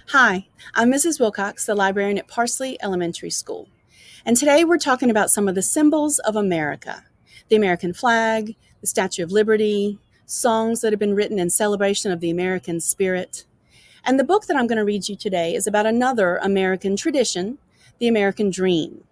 Hi, I'm Mrs. Wilcox, the librarian at Parsley Elementary School. And today we're talking about some of the symbols of America: the American flag, the Statue of Liberty, songs that have been written in celebration of the American spirit. And the book that I'm going to read you today is about another American tradition, the American dream.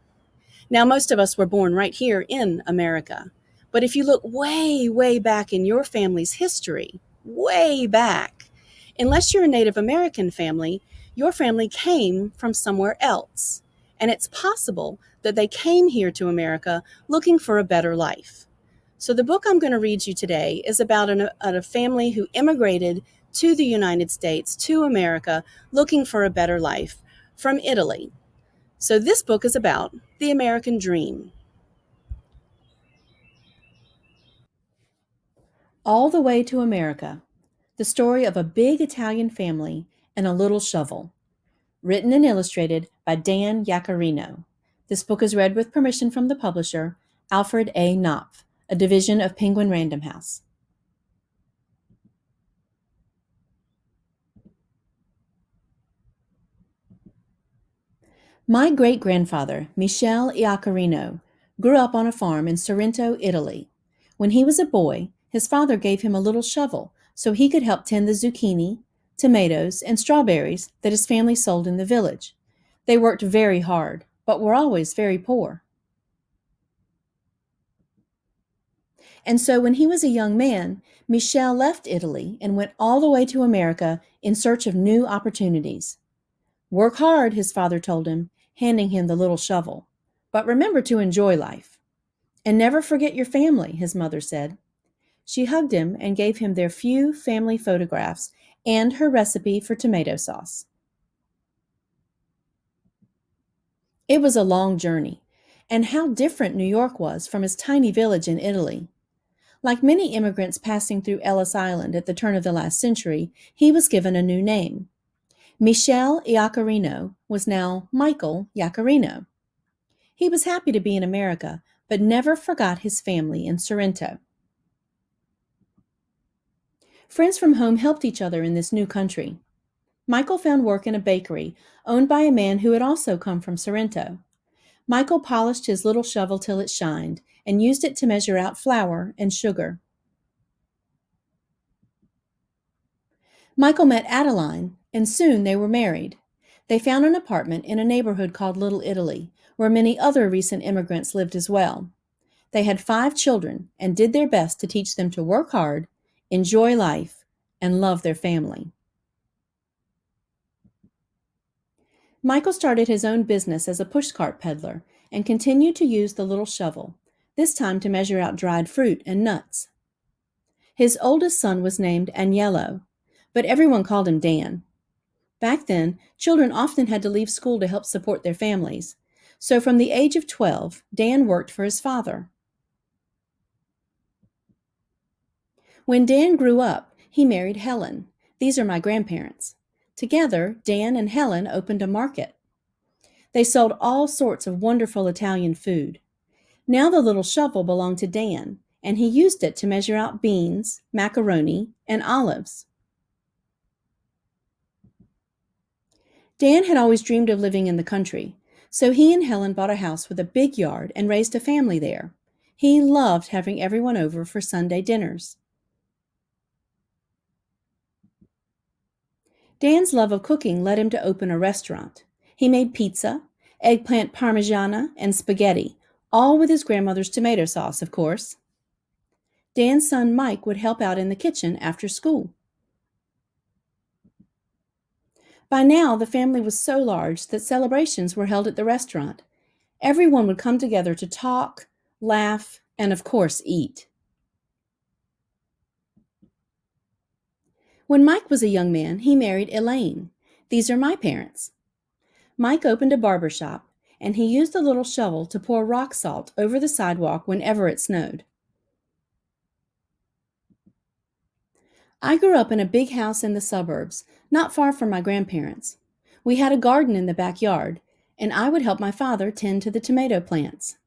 Now, most of us were born right here in America. But if you look way, way back in your family's history, way back, unless you're a Native American family, your family came from somewhere else. And it's possible that they came here to America looking for a better life. So, the book I'm going to read you today is about a family who immigrated to the United States, to America, looking for a better life from Italy. So, this book is about the American dream. All the Way to America: The Story of a Big Italian Family and a Little Shovel. Written and illustrated by Dan Yaccarino. This book is read with permission from the publisher, Alfred A. Knopf, a division of Penguin Random House. My great-grandfather, Michele Iaccarino, grew up on a farm in Sorrento, Italy. When he was a boy, his father gave him a little shovel so he could help tend the zucchini, tomatoes, and strawberries that his family sold in the village. They worked very hard, but were always very poor. And so when he was a young man, Michel left Italy and went all the way to America in search of new opportunities. Work hard, his father told him, handing him the little shovel. But remember to enjoy life. And never forget your family, his mother said. She hugged him and gave him their few family photographs and her recipe for tomato sauce. It was a long journey, and how different New York was from his tiny village in Italy. Like many immigrants passing through Ellis Island at the turn of the last century, he was given a new name. Michele Iaccarino was now Michael Iaccarino. He was happy to be in America, but never forgot his family in Sorrento. Friends from home helped each other in this new country. Michael found work in a bakery owned by a man who had also come from Sorrento. Michael polished his little shovel till it shined and used it to measure out flour and sugar. Michael met Adeline, and soon they were married. They found an apartment in a neighborhood called Little Italy, where many other recent immigrants lived as well. They had 5 children and did their best to teach them to work hard, enjoy life, and love their family. Michael started his own business as a pushcart peddler and continued to use the little shovel, this time to measure out dried fruit and nuts. His oldest son was named Agnello, but everyone called him Dan. Back then, children often had to leave school to help support their families. So from the age of 12, Dan worked for his father. When Dan grew up, he married Helen. These are my grandparents. Together, Dan and Helen opened a market. They sold all sorts of wonderful Italian food. Now the little shovel belonged to Dan, and he used it to measure out beans, macaroni, and olives. Dan had always dreamed of living in the country, so he and Helen bought a house with a big yard and raised a family there. He loved having everyone over for Sunday dinners. Dan's love of cooking led him to open a restaurant. He made pizza, eggplant parmigiana, and spaghetti, all with his grandmother's tomato sauce, of course. Dan's son Mike would help out in the kitchen after school. By now, the family was so large that celebrations were held at the restaurant. Everyone would come together to talk, laugh, and of course, eat. When Mike was a young man, he married Elaine. These are my parents. Mike opened a barber shop, and he used a little shovel to pour rock salt over the sidewalk whenever it snowed. I grew up in a big house in the suburbs, not far from my grandparents. We had a garden in the backyard, and I would help my father tend to the tomato plants.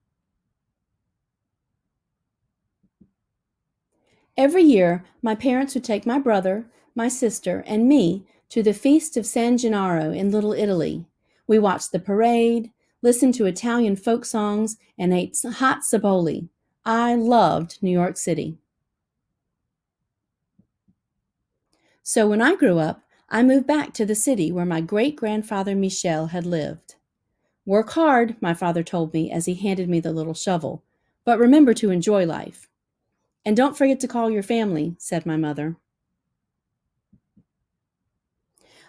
Every year, my parents would take my brother, my sister, and me to the Feast of San Gennaro in Little Italy. We watched the parade, listened to Italian folk songs, and ate hot cipolle. I loved New York City. So when I grew up, I moved back to the city where my great-grandfather Michel had lived. Work hard, my father told me as he handed me the little shovel, but remember to enjoy life. And don't forget to call your family, said my mother.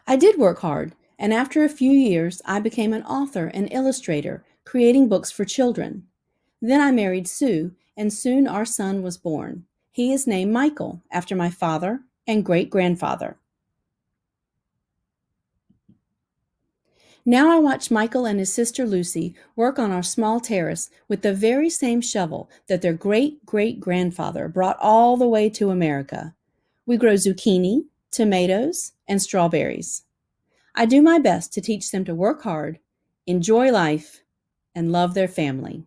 I did work hard, and after a few years, I became an author and illustrator, creating books for children. Then I married Sue, and soon our son was born. He is named Michael, after my father and great-grandfather. Now I watch Michael and his sister Lucy work on our small terrace with the very same shovel that their great-great-grandfather brought all the way to America. We grow zucchini, tomatoes, and strawberries. I do my best to teach them to work hard, enjoy life, and love their family.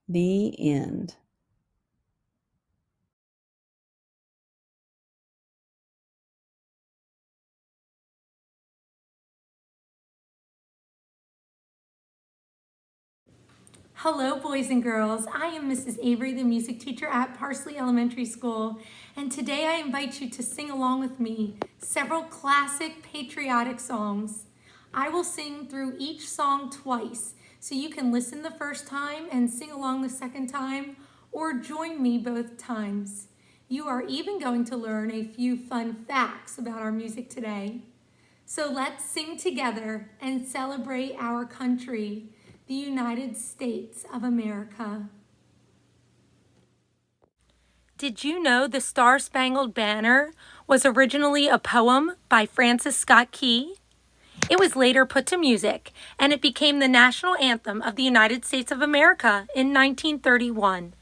The end. Hello, boys and girls. I am Mrs. Avery, the music teacher at Parsley Elementary School, and today I invite you to sing along with me several classic patriotic songs. I will sing through each song twice, so you can listen the first time and sing along the second time, or join me both times. You are even going to learn a few fun facts about our music today. So let's sing together and celebrate our country, the United States of America. Did you know the Star-Spangled Banner was originally a poem by Francis Scott Key? It was later put to music, and it became the national anthem of the United States of America in 1931.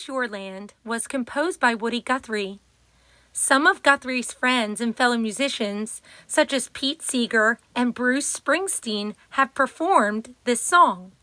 Your Land was composed by Woody Guthrie. Some of Guthrie's friends and fellow musicians, such as Pete Seeger and Bruce Springsteen, have performed this song.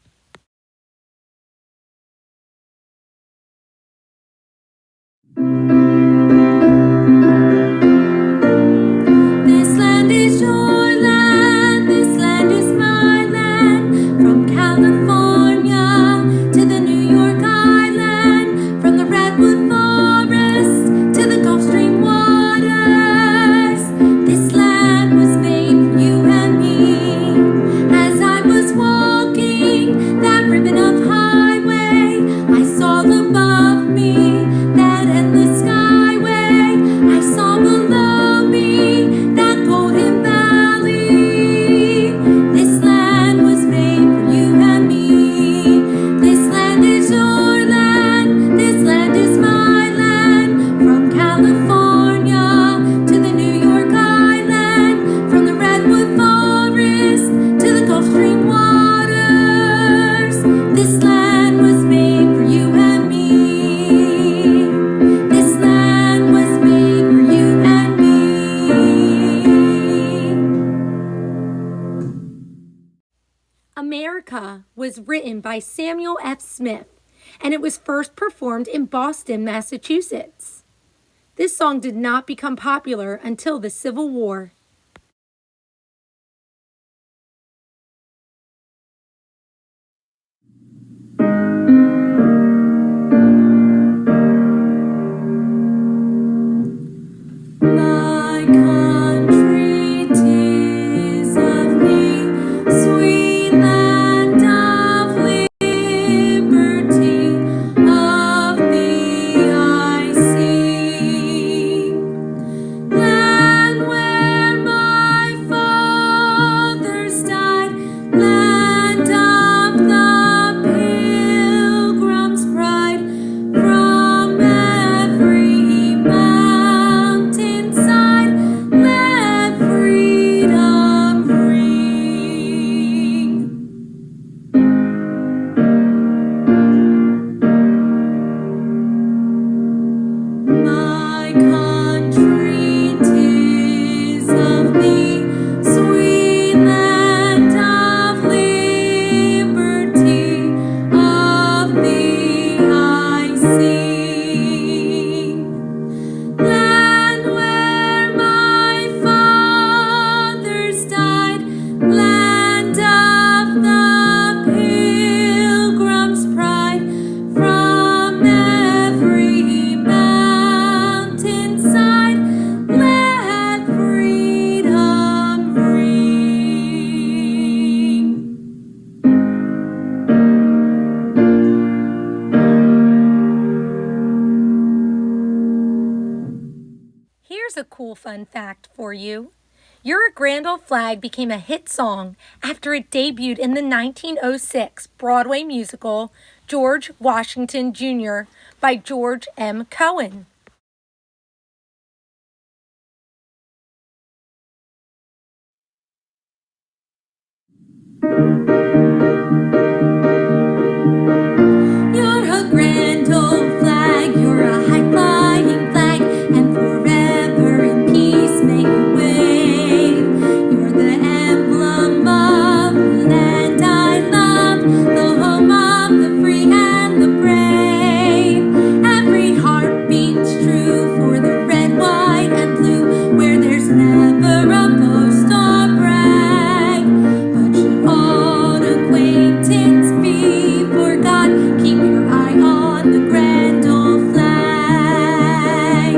Walking was written by Samuel F. Smith, and it was first performed in Boston, Massachusetts. This song did not become popular until the Civil War. My country, 'tis of thee, sweet land of liberty, of thee I sing. Land where my fathers died, land of the Pilgrim's pride, from every mountainside, let freedom ring. My country, 'tis of thee, sweet land of liberty, of thee I sing. Land where my fathers died, land of the Pilgrim's pride, from every mountainside, let freedom ring. Here's a cool fun fact for you. Your Grand Old Flag became a hit song after it debuted in the 1906 Broadway musical George Washington Jr. by George M. Cohan. You're a grand old flag, you're a high-flying flag, and forever in peace may you wave. You're the emblem of the land I love, the home of the free and the brave. Every heart beats true for the red, white, and blue, where there's never a boast or brag. But should old acquaintance be forgot, keep your eye on the grand old flag.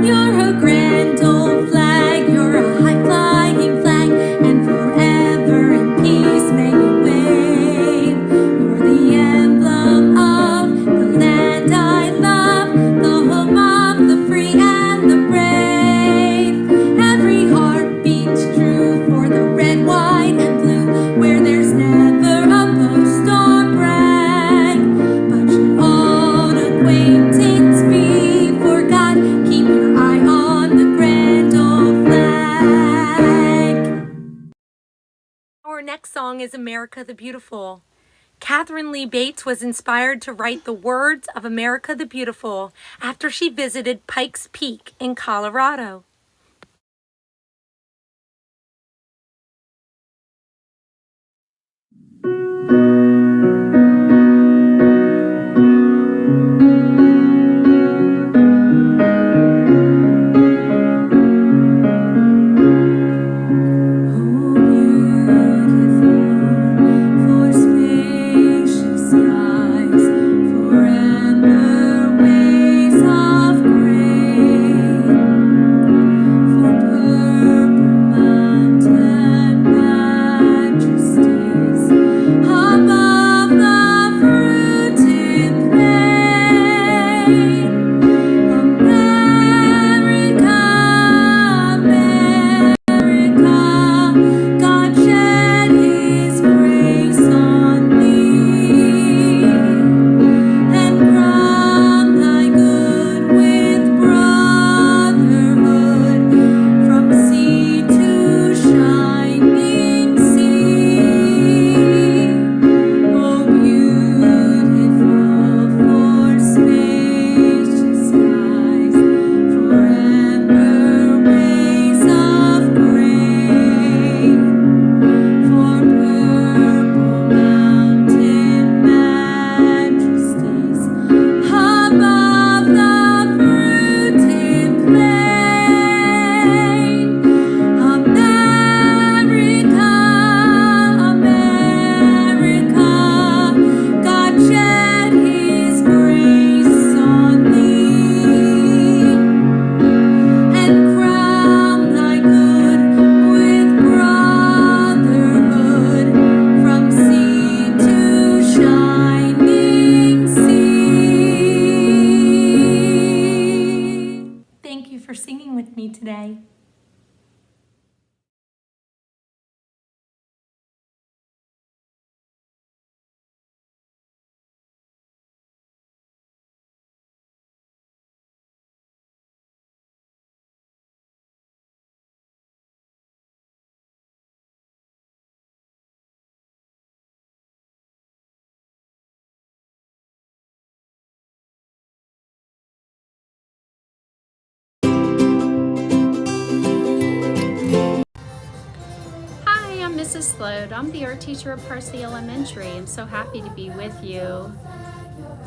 You're a grand old flag, you're a high-flying flag, and forever in peace may you wave. You're the emblem of the land I love, the home of the free and the brave. Every heart beats true for the red, white, and blue, where there's never a boast or brag. But should old acquaintance be forgot, keep your eye on the grand old flag. Our next song is America the Beautiful. Catherine Lee Bates was inspired to write the words of America the Beautiful after she visited Pikes Peak in Colorado. For spacious skies, for amber ways of grain, singing with me today. Hi, I'm Mrs. Slode. I'm the art teacher at Parsley Elementary. I'm so happy to be with you.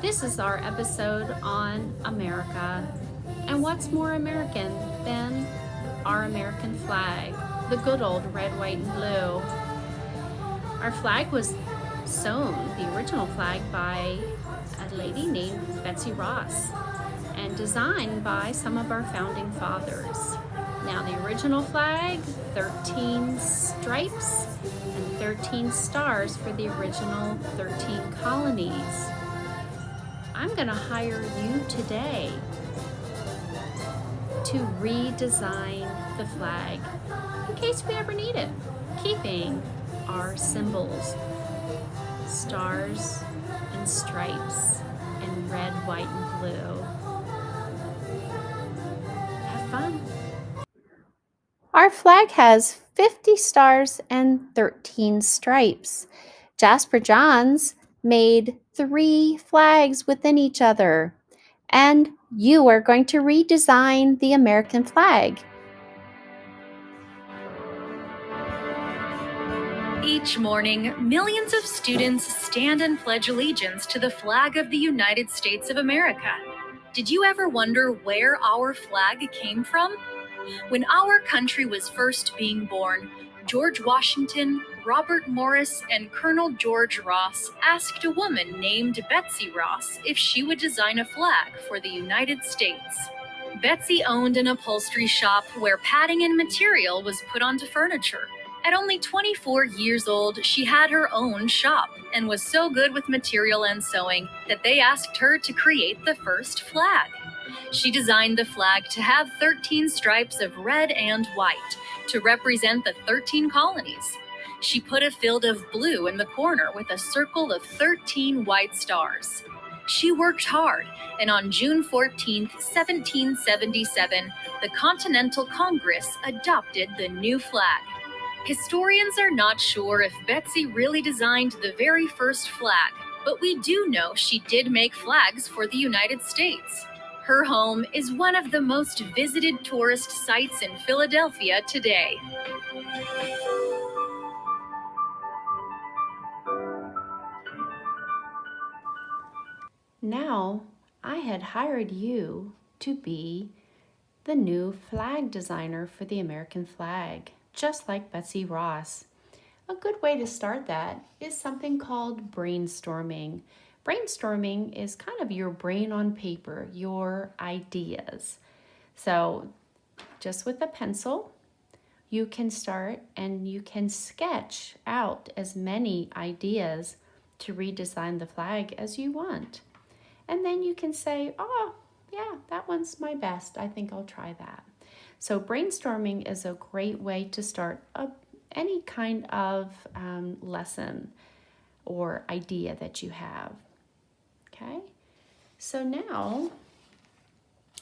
This is our episode on America. And what's more American than our American flag, the good old red, white, and blue. Our flag was sewn, the original flag, by a lady named Betsy Ross and designed by some of our founding fathers. Now, the original flag, 13 stripes and 13 stars for the original 13 colonies. I'm going to hire you today to redesign the flag in case we ever need it, keeping our symbols, stars and stripes and red, white, and blue. Have fun. Our flag has 50 stars and 13 stripes. Jasper Johns made 3 flags within each other, and you are going to redesign the American flag. Each morning, millions of students stand and pledge allegiance to the flag of the United States of America. Did you ever wonder where our flag came from? When our country was first being born, George Washington, Robert Morris, and Colonel George Ross asked a woman named Betsy Ross if she would design a flag for the United States. Betsy owned an upholstery shop where padding and material was put onto furniture. At only 24 years old, she had her own shop and was so good with material and sewing that they asked her to create the first flag. She designed the flag to have 13 stripes of red and white to represent the 13 colonies. She put a field of blue in the corner with a circle of 13 white stars. She worked hard, and on June 14, 1777, the Continental Congress adopted the new flag. Historians are not sure if Betsy really designed the very first flag, but we do know she did make flags for the United States. Her home is one of the most visited tourist sites in Philadelphia today. Now, I had hired you to be the new flag designer for the American flag, just like Betsy Ross. A good way to start that is something called brainstorming. Brainstorming is kind of your brain on paper, your ideas. So just with a pencil, you can start and you can sketch out as many ideas to redesign the flag as you want. And then you can say, oh, yeah, that one's my best. I think I'll try that. So brainstorming is a great way to start any kind of lesson or idea that you have. Okay, so now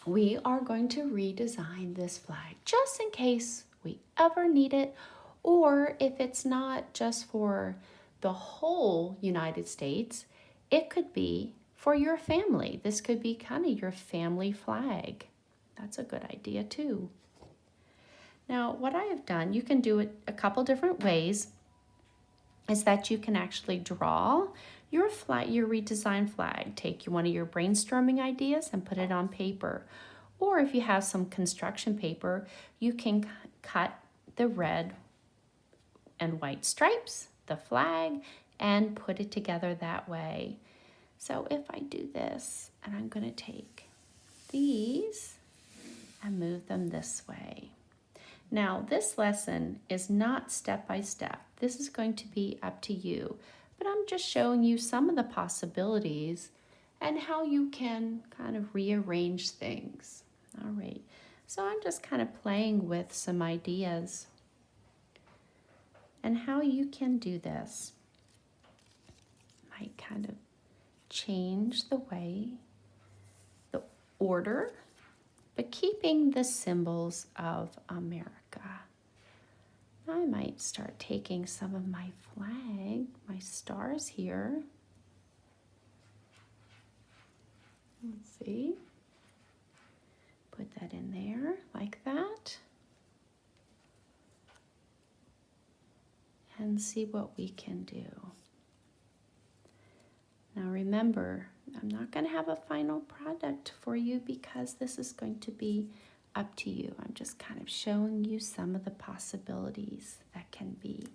we are going to redesign this flag just in case we ever need it, or if it's not just for the whole United States, it could be for your family. This could be kind of your family flag. That's a good idea too. Now, what I have done, you can do it a couple different ways, is that you can actually draw your redesigned flag. Take one of your brainstorming ideas and put it on paper. Or if you have some construction paper, you can cut the red and white stripes, the flag, and put it together that way. So if I do this, and I'm going to take these and move them this way. Now, this lesson is not step by step. This is going to be up to you, but I'm just showing you some of the possibilities and how you can kind of rearrange things. All right, So I'm just kind of playing with some ideas and how you can do this. Might kind of change the way, the order, but keeping the symbols of America. I might start taking some of my flag, my stars here. Let's see. Put that in there like that. And see what we can do. Now remember, I'm not going to have a final product for you because this is going to be up to you. I'm just kind of showing you some of the possibilities that can be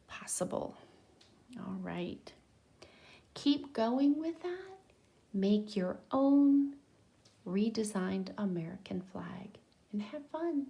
possible. All right. Keep going with that. Make your own redesigned American flag and have fun.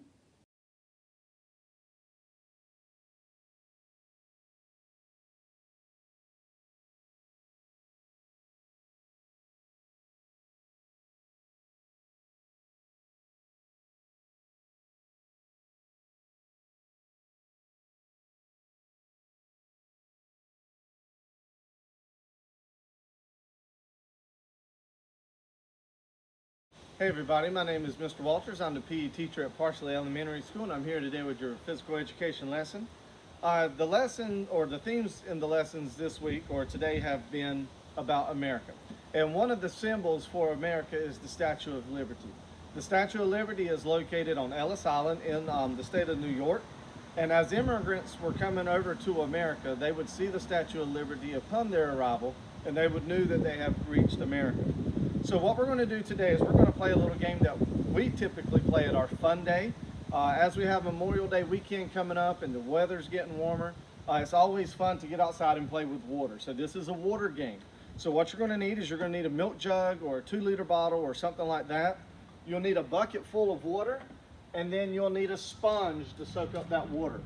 Hey everybody, my name is Mr. Walters. I'm the PE teacher at Parsley Elementary School, and I'm here today with your physical education lesson. The lesson, or the themes in the lessons this week or today, have been about America. And one of the symbols for America is the Statue of Liberty. The Statue of Liberty is located on Ellis Island in the state of New York. And as immigrants were coming over to America, they would see the Statue of Liberty upon their arrival, and they would know that they have reached America. So what we're going to do today is we're going to play a little game that we typically play at our fun day. As we have Memorial Day weekend coming up and the weather's getting warmer, it's always fun to get outside and play with water. So this is a water game. So what you're going to need is you're going to need a milk jug or a 2-liter bottle or something like that. You'll need a bucket full of water, and then you'll need a sponge to soak up that water.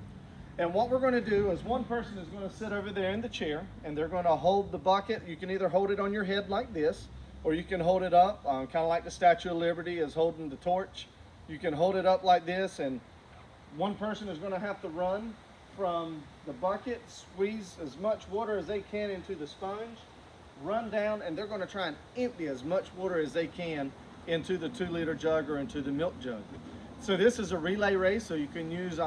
And what we're going to do is one person is going to sit over there in the chair, and they're going to hold the bucket. You can either hold it on your head like this, or you can hold it up, kind of like the Statue of Liberty is holding the torch. You can hold it up like this, and one person is going to have to run from the bucket, squeeze as much water as they can into the sponge, run down, and they're going to try and empty as much water as they can into the 2-liter jug or into the milk jug. So this is a relay race, so you can use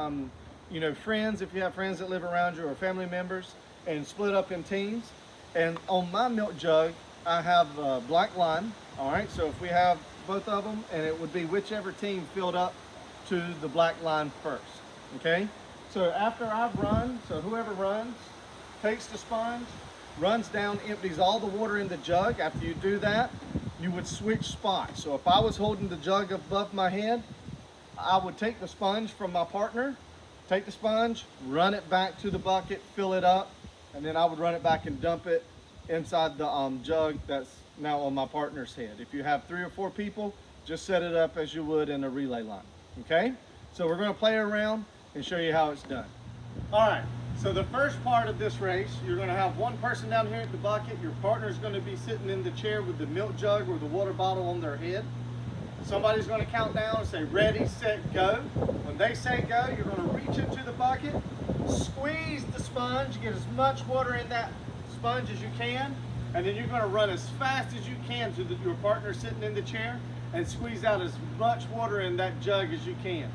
friends, if you have friends that live around you, or family members, and split up in teams. And on my milk jug, I have a black line. All right, so if we have both of them, and it would be whichever team filled up to the black line first. Okay, so after I've run, so whoever runs takes the sponge, runs down, empties all the water in the jug. After you do that, you would switch spots. So if I was holding the jug above my head, I would take the sponge from my partner, take the sponge, run it back to the bucket, fill it up, and then I would run it back and dump it inside the jug that's now on my partner's head. If you have 3 or 4 people, just set it up as you would in a relay line. Okay, so we're going to play around and show you how it's done. All right, so the first part of this race, you're going to have one person down here at the bucket. Your partner's going to be sitting in the chair with the milk jug or the water bottle on their head. Somebody's going to count down and say ready, set, go. When they say go, you're going to reach into the bucket, squeeze the sponge, get as much water in that sponge as you can, and then you're going to run as fast as you can to your partner sitting in the chair and squeeze out as much water in that jug as you can.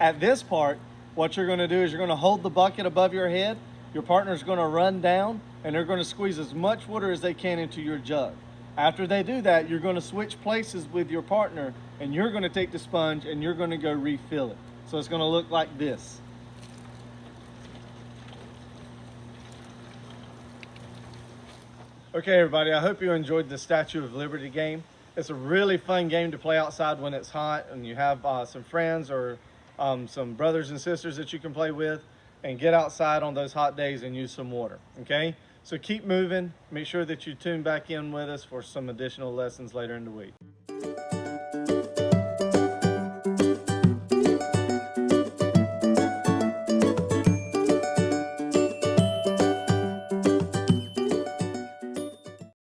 At this part, what you're going to do is you're going to hold the bucket above your head. Your partner's going to run down, and they're going to squeeze as much water as they can into your jug. After they do that, you're going to switch places with your partner, and you're going to take the sponge and you're going to go refill it. So it's going to look like this. Okay, everybody, I hope you enjoyed the Statue of Liberty game. It's a really fun game to play outside when it's hot and you have some friends or some brothers and sisters that you can play with, and get outside on those hot days and use some water, okay? So keep moving. Make sure that you tune back in with us for some additional lessons later in the week.